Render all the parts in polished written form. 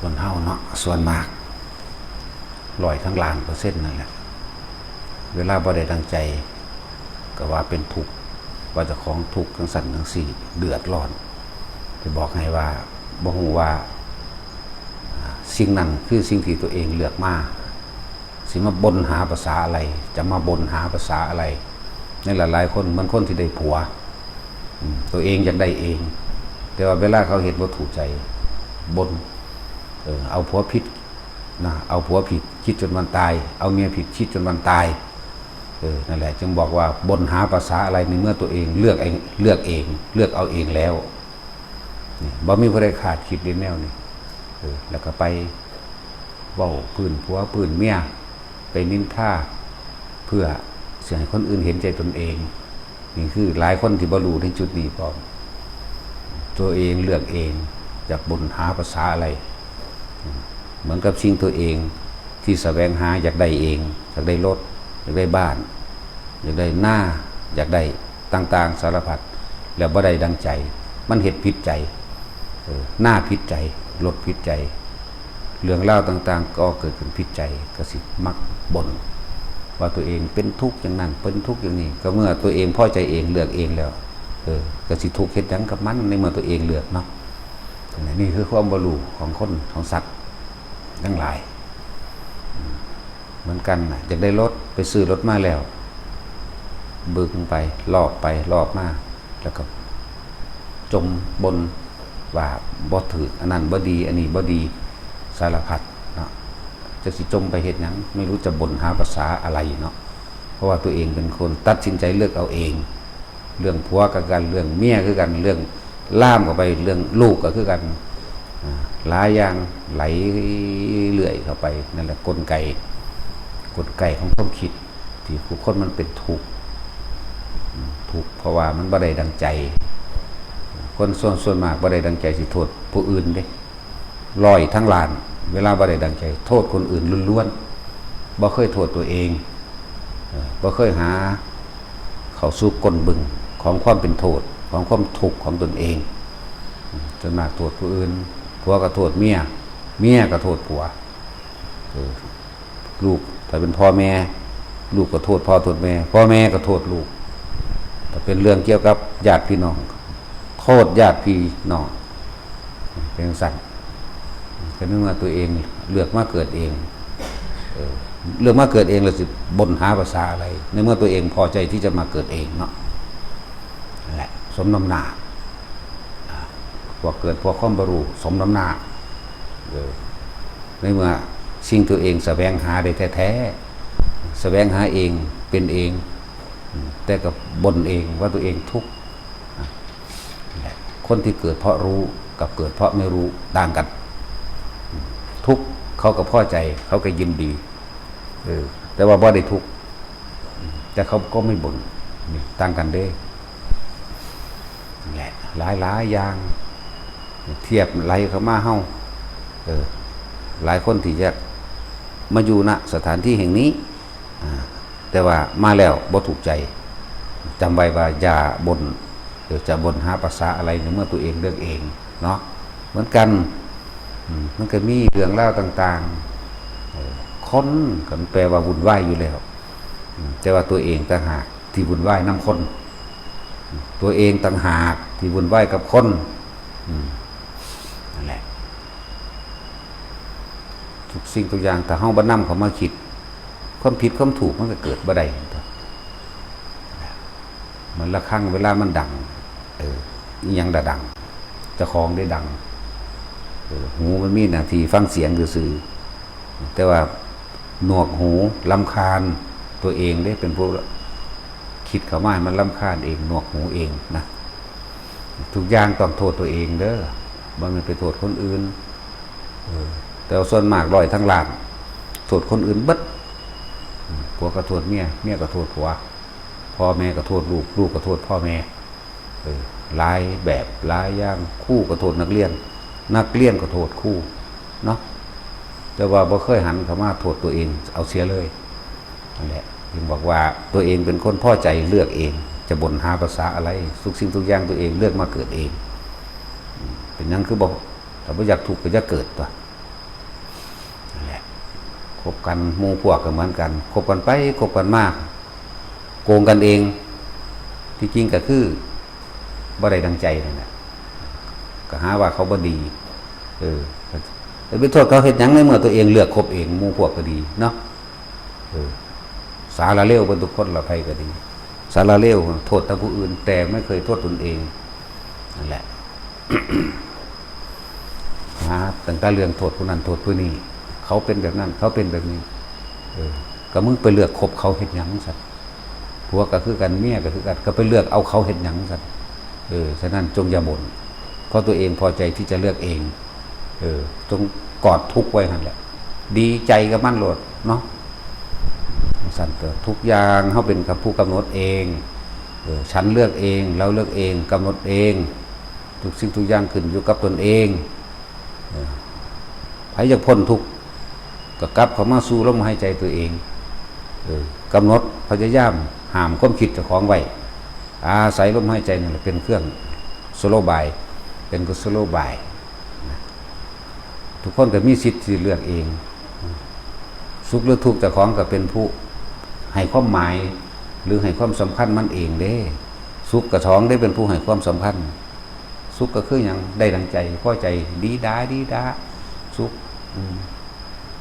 คนเฮาเนาะส่วนมาก100%นั่นแหละเวลาบ่ได้ดังใจก็ว่าเป็นทุกข์ว่าเจ้าของทุกข์ทั้งสั่นทั้งสี่เดือดร้อนจะบอกให้ว่าบ่ฮู้ว่าสิ่งนั้นคือสิ่งที่ตัวเองเลือกมาสิมาบ่นหาภาษาอะไรจะมาบ่นหาภาษาอะไรในหลายๆคนบางคนที่ได้ผัวตัวเองอยากได้เองแต่ว่าเวลาเขาเห็นบ่ถูกใจบ่นเอาผัวผิดนะเอาผัวผิดคิดจนวันตายเอาเมียผิดคิดจนวันตายนั่นแหละจึงบอกว่าบ่นหาภาษาอะไรในเมื่อตัวเองเลือกเอาเองแล้วนี่บ่มีผู้ใดขาดคิดในแนวนี้แล้วก็ไปเว้าพื้นผัวพื้นเมียไปนินทาเพื่อเสียให้คนอื่นเห็นใจตนเองนี่คือหลายคนที่บ่รู้ในจุดนี้พร้อมตัวเองเลือกเองจะบ่นหาภาษาอะไรเหมือนกับสิ่งตัวเองที่แสวงหาอยากได้เองอยากได้รถอยากได้บ้านอยากได้หน้าอยากได้ต่างๆสารพัดแล้วบ่ได้ดังใจมันเฮ็ดผิดใจหน้าผิดใจรถผิดใจเรื่องเล่าต่างๆก็เกิดขึ้นผิดใจก็สิมักบ่นว่าตัวเองเป็นทุกข์อย่างนั้นเป็นทุกข์อย่างนี้ก็เมื่อตัวเองพอใจเองเลือกเองแล้วก็สิทุกข์เฮ็ดหยังกับมันในเมื่อตัวเองเลือกเนาะนี่คือความบ่รู้ของคนของสัตว์ทั้งหลายเหมือนกันนะอยากได้รถไปซื้อรถมาแล้วบึงไปลอกมาแล้วก็จมบนว่าบ่ถืออันนั้นบ่ดีอันนี้บ่ดีสารพัดเนาะจะสิจมไปเฮ็ดหยังไม่รู้จะบ่นหาภาษาอะไรเนาะเพราะว่าตัวเองเป็นคนตัดสินใจเลือกเอาเองเรื่องผัวก็กันเรื่องเมียคือกันเรื่องล่ามก็ไปเรื่องลูกก็คือกันหลายอย่างไหลเลื่อยเข้าไปนั่นแหละกลไกของความคิดที่ผู้คนมันเป็นทุกข์เพราะว่ามันบ่ได้ดังใจคนส่วนมากบ่ได้ดังใจสิโทษผู้อื่นเด้100ทั้งล้านเวลาบ่ได้ดังใจโทษคนอื่นล้วนๆบ่เคยโทษตัวเองบ่เคยหาเข้าสู่ก้นบึงของความเป็นโทษของความทุกข์ของตนเองส่วนมากโทษผู้อื่นผัวก็โทษเมียก็โทษผัวลูกถ้าเป็นพ่อแม่ลูกก็โทษพ่อโทษแม่พ่อแม่ก็โทษลูกถ้าเป็นเรื่องเกี่ยวกับญาติพี่น้องโทษญาติพี่น้องเป็นสั่นก็นึกว่าตัวเองเลือกมาเกิดเองเลือกมาเกิดเองแล้วสิบ่นหาภาษาอะไรในเมื่อตัวเองพอใจที่จะมาเกิดเองเนาะนั่นแหละสมน้ำหน้าพวกเกิดพวกความบ่รู้สมน้ำหน้าในเมื่อสิ่งตัวเองแสวงหาได้แท้ๆแสวงหาเองเป็นเองแต่กับบ่นเองว่าตัวเองทุกข์คนที่เกิดเพราะรู้กับเกิดเพราะไม่รู้ต่างกันทุกข์เขาก็พอใจเขาก็ยินดีแต่ว่าบ่ได้ทุกข์แต่เขาก็ไม่บ่นต่างกันเด้แหละหลายอย่างเทียบไหลเข้ามาเฮาหลายคนที่จะมาอยู่ณสถานที่แห่งนี้แต่ว่ามาแล้วบ่ถูกใจจำไว้ว่าอย่าบ่นจะบ่นหาภาษาอะไรเมื่อตัวเองเลือกเองเนาะเหมือนกันมันก็มีเรื่องเล่าต่างๆคนก็แปลว่าวุ่นวายอยู่แล้วแต่ว่าตัวเองต่างหากที่วุ่นวายนำคนตัวเองต่างหากที่วุ่นวายกับคนนั่นแหละทุกสิ่งทุกอย่างแต่เฮาบ่นำเขามาคิดความผิดความถูกมันก็เกิดบ่ได้เหมือนละครั้งเวลามันดังอีหยังดังเจ้าของได้ดังหูมันมีหน้าที่ฟังเสียงซื่อๆแต่ว่าหนวกหูรำคาญตัวเองได้เป็นผู้คิดเข้ามามันรำคาญเองหนวกหูเองนะทุกอย่างต้องโทษตัวเองเด้อบ่แม่นไปโทษคนอื่นแต่ส่วนมาก100ทั้งล้านโทษคนอื่นเบิดผัวก็โทษเมียก็โทษผัวพ่อแม่ก็โทษลูกก็โทษพ่อแม่หลายแบบหลายอย่างครูก็โทษนักเรียนก็โทษครูเนาะแต่ว่าบ่เคยหันเข้ามาโทษตัวเองเอาเสียเลยนั่นแหละจึงบอกว่าตัวเองเป็นคนพอใจเลือกเองจะบ่นหาภาษาอะไรทุกสิ่งทุกอย่างตัวเองเลือกมาเกิดเองเป็นนั้นคือบอกถ้าบ่อยากถูกก็จะเกิดตัว บกันหมู่พวกก็เหมือนกันคบกันไปคบกันมากโกงกันเองที่จริงก็คือบ่ได้ดังใจนั่นแหละก็หาว่าเขาบ่ดีแต่ไปโทษเขาเฮ็ดหยังในเมื่อตัวเองเลือกคบเองหมู่พวกก็ดีเนาะสาระเลวบนทุกคนละภัยก็ดีสาระเลวโทษแต่ผู้อื่นแต่ไม่เคยโทษตนเองนั่นแหละ ตั้งแต่เรื่องโทษผู้นั้นโทษผู้นี้เขาเป็นแบบนั้นเขาเป็นแบบนี้ก็มึงไปเลือกคบเขาเฮ็ดหยังสัตว์ผัวก็คือกันเมียก็คือกันก็ไปเลือกเอาเขาเฮ็ดหยังสัตว์ฉะนั้นจงอย่าบ่นเพราะตัวเองพอใจที่จะเลือกเองจงกอดทุกข์ไว้นั่นแหละดีใจกับมันโลดเนาะสั่นเกิดทุกอย่างเขาเป็นกับผู้กำหนดเองฉันเลือกเองเราเลือกเองกำหนดเองทุกสิ่งทุกอย่างขึ้นอยู่กับตนเองใครอยากพ้นทุกข์ก็กลับเข้ามาสู่ลมหายใจตัวเองกำหนดพยายามห้ามความคิดเจ้าของไว้อาศัยลมหายใจนี่แหละเป็นเครื่องสโลบายเป็นกุศโลบายทุกคนก็มีสิทธิ์ที่เลือกเองสุขหรือทุกข์เจ้าของก็เป็นผู้ให้ความหมายหรือให้ความสำคัญมันเองเด้สุขกับท้องได้เป็นผู้ให้ความสำคัญสุขก็คืออย่างได้ดังใจพอใจดีดาสุข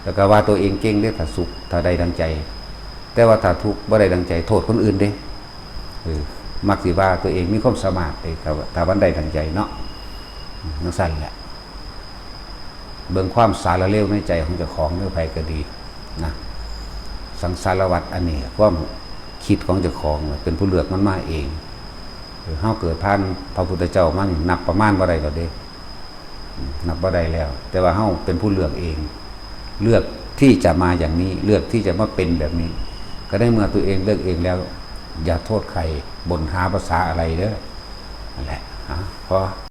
แล้วก็ว่าตัวเองเก่งได้ถ้าสุขถ้าได้ดังใจแต่ว่าถ้าทุกข์บ่ได้ดังใจโทษคนอื่นเด้มักสิว่าตัวเองมีความสามารถเด้ถ้าวันได้ดังใจเนาะนั่นสั่นแหละเบิ่งความสารเลวในใจของเจ้าของเนื้อภัยก็ดีนะสังสารวัฏอันนี้ความคิดของเจ้าของเป็นผู้เลือกมันมาเองเฮาเกิดผ่านพระพุทธเจ้ามันนับประมาณบ่ได้ดอกเด้นับบ่ได้แล้วแต่ว่าเฮาเป็นผู้เลือกเองเลือกที่จะมาอย่างนี้เลือกที่จะมาเป็นแบบนี้ก็ได้เมื่อตัวเองเลือกเองแล้วอย่าโทษใครบ่นหาภาษาอะไรเด้อนั่นแหละเพราะ